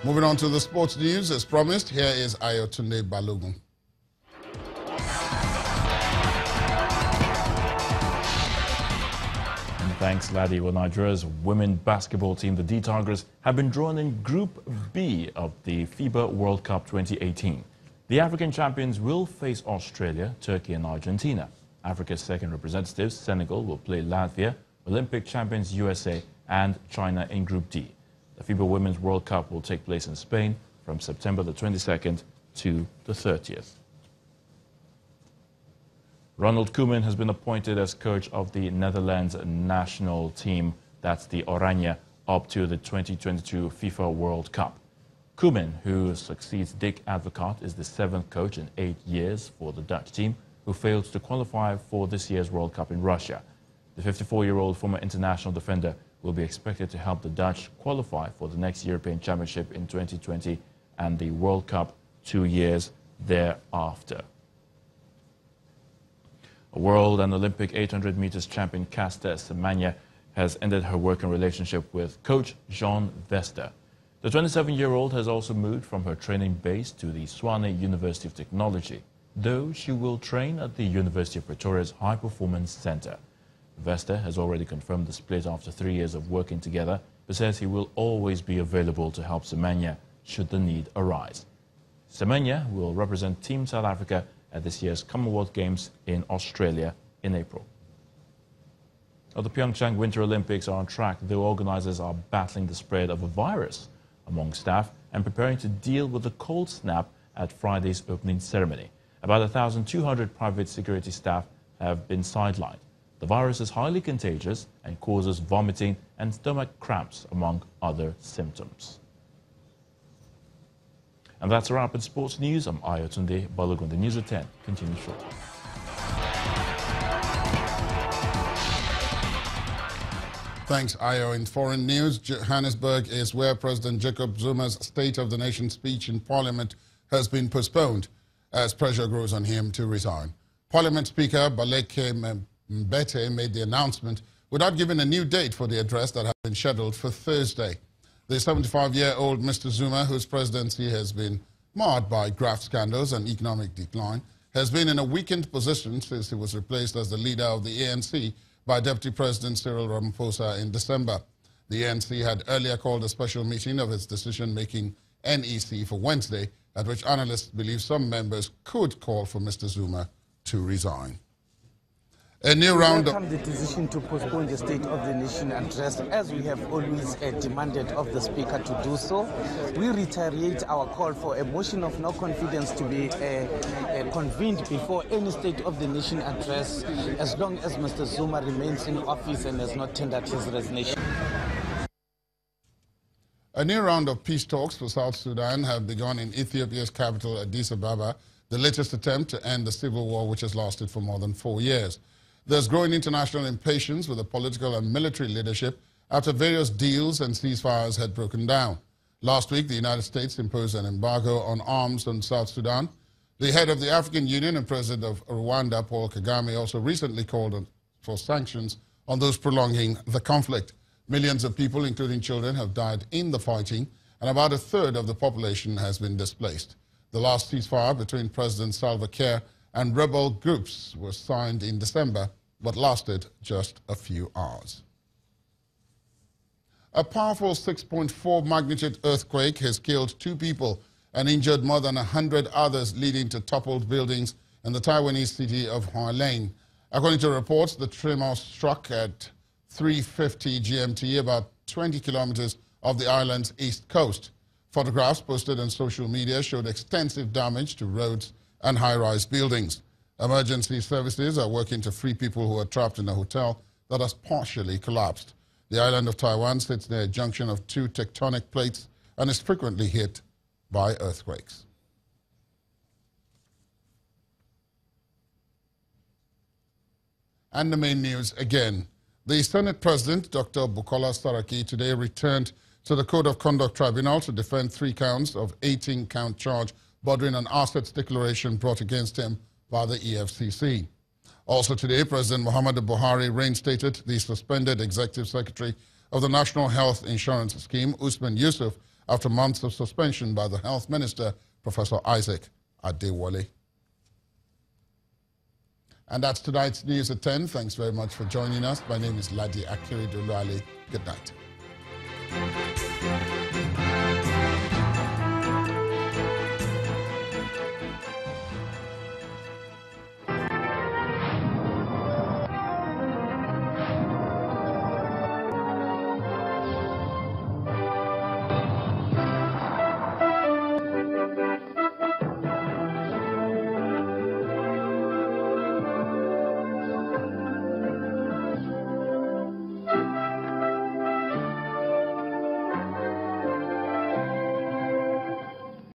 Moving on to the sports news, as promised, here is Ayotunde Balogun. Thanks, Laddie. Well, Nigeria's women's basketball team, the D Tigers, have been drawn in Group B of the FIBA World Cup 2018. The African champions will face Australia, Turkey and Argentina. Africa's second representatives, Senegal, will play Latvia, Olympic champions USA and China in Group D. The FIBA Women's World Cup will take place in Spain from September the 22nd to the 30th. Ronald Koeman has been appointed as coach of the Netherlands national team, that's the Oranje, up to the 2022 FIFA World Cup. Koeman, who succeeds Dick Advocaat, is the seventh coach in 8 years for the Dutch team, who failed to qualify for this year's World Cup in Russia. The 54-year-old former international defender will be expected to help the Dutch qualify for the next European Championship in 2020 and the World Cup 2 years thereafter. A world and Olympic 800 meters champion Caster Semenya has ended her working relationship with coach Jean Vester. The 27-year-old has also moved from her training base to the Swane University of Technology, though she will train at the University of Pretoria's High Performance Center. Vester has already confirmed the split after 3 years of working together, but says he will always be available to help Semenya should the need arise. Semenya will represent Team South Africa at this year's Commonwealth Games in Australia in April. Now, the Pyeongchang Winter Olympics are on track, though organizers are battling the spread of a virus among staff and preparing to deal with the cold snap at Friday's opening ceremony. About 1,200 private security staff have been sidelined. The virus is highly contagious and causes vomiting and stomach cramps, among other symptoms. And that's a wrap in sports news. I'm Ayotunde Balogun. The news at 10 continues shortly. Thanks, Ayo. In foreign news, Johannesburg is where President Jacob Zuma's State of the Nation speech in Parliament has been postponed as pressure grows on him to resign. Parliament Speaker Baleke Mbete made the announcement without giving a new date for the address that had been scheduled for Thursday. The 75-year-old Mr. Zuma, whose presidency has been marred by graft scandals and economic decline, has been in a weakened position since he was replaced as the leader of the ANC by Deputy President Cyril Ramaphosa in December. The ANC had earlier called a special meeting of its decision-making NEC for Wednesday, at which analysts believe some members could call for Mr. Zuma to resign. A new round of... the decision to postpone the State of the Nation address, as we have always demanded of the Speaker to do so. We reiterate our call for a motion of no confidence to be convened before any State of the Nation address, as long as Mr. Zuma remains in office and has not tendered his resignation. A new round of peace talks for South Sudan have begun in Ethiopia's capital, Addis Ababa, the latest attempt to end the civil war which has lasted for more than 4 years. There's growing international impatience with the political and military leadership after various deals and ceasefires had broken down. Last week, the United States imposed an embargo on arms on South Sudan. The head of the African Union and President of Rwanda, Paul Kagame, also recently called for sanctions on those prolonging the conflict. Millions of people, including children, have died in the fighting, and about a third of the population has been displaced. The last ceasefire between President Salva Kiir and rebel groups was signed in December, but lasted just a few hours. A powerful 6.4 magnitude earthquake has killed 2 people and injured more than 100 others, leading to toppled buildings in the Taiwanese city of Hualien. According to reports, the tremor struck at 3:50 GMT, about 20 kilometers off the island's east coast. Photographs posted on social media showed extensive damage to roads and high-rise buildings. Emergency services are working to free people who are trapped in a hotel that has partially collapsed. The island of Taiwan sits near a junction of 2 tectonic plates and is frequently hit by earthquakes. And the main news again. The Senate President, Dr. Bukola Saraki, today returned to the Code of Conduct Tribunal to defend 3 counts of 18-count charge bordering on assets declaration brought against him by the EFCC. Also today, President Muhammadu Buhari reinstated the suspended Executive Secretary of the National Health Insurance Scheme, Usman Yusuf, after months of suspension by the Health Minister, Professor Isaac Adewale. And that's tonight's news at 10. Thanks very much for joining us. My name is Ladi Akiridulali. Good night.